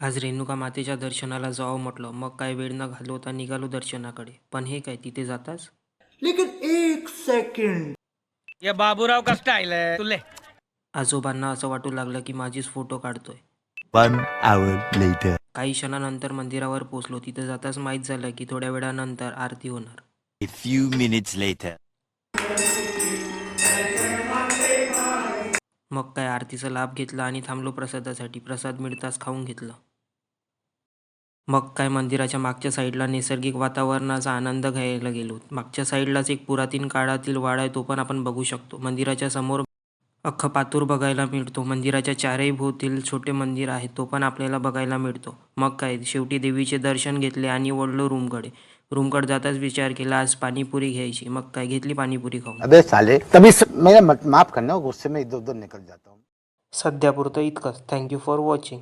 आज रेणुका मातेच्या दर्शनाला जावं म्हटलं, मग काय वेळ न घालवता निघालो दर्शनाकडे. पण हे काय, तिथे जाताच लेकिन एक सेकंड, ये बाबूराव का स्टाईल आहे तुले. आजोबांना असं वाटू लागलं की माझीच फोटो काढतोय. 1 hour later. काही क्षणानंतर मंदिरावर पोचलो. तिथे जाताच माहीत झालं की थोड्या वेळानंतर आरती होणार. A few minutes later. मग काय आरतीचा लाभ घेतला आणि थांबलो प्रसादासाठी. प्रसाद मिळताच खाऊन घेतलं. मग काय मंदिराच्या मागच्या साईडला नैसर्गिक वातावरणाचा आनंद घ्यायला गेलो. मागच्या साईडलाच एक पुरातन काळातील वाडा आहे, तो पण आपण बघू शकतो. मंदिराच्या समोर अख्खा पातूर बघायला मिळतो. मंदिराच्या चारही भोवतील छोटे मंदिर आहे, तो पण आपल्याला बघायला मिळतो. मग काय शेवटी देवीचे दर्शन घेतले आणि वळलो रूमकडे. रूमकडे जाताच विचार केला आज पाणीपुरी घ्यायची. मग काय घेतली पाणीपुरी खाऊन. अबे साले मेरा माफ करना, गुस्से में इधर उधर निकल जाता हूँ. सध्यापुरतं इतकंच. Thank you for watching.